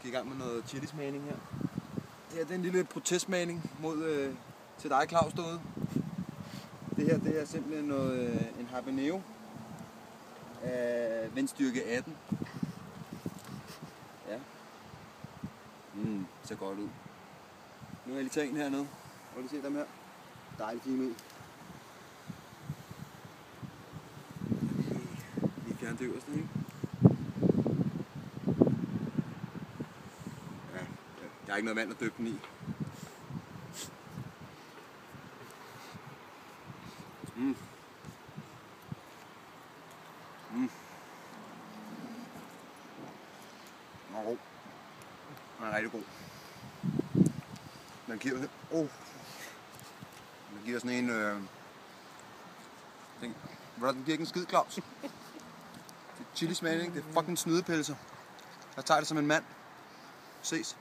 skal i gang med noget chilismagning her. Det her det er en lille protestmagning mod til dig, Claus, derude. Det her det er simpelthen en habanero af vindstyrke 18. Ja. Ser godt ud. Nu har jeg lige taget en hernede. Prøv lige se dem her. Dejligt fine ud. Lige fjerne det øverste, ikke? Ja, der er ikke noget vand at dyppe den i. Den er god. Den er rigtig god. Den giver, den giver sådan en... den giver ikke en skid, Claus. Det er chilismagning, det er fucking snydepølser. Jeg tager det som en mand. Ses.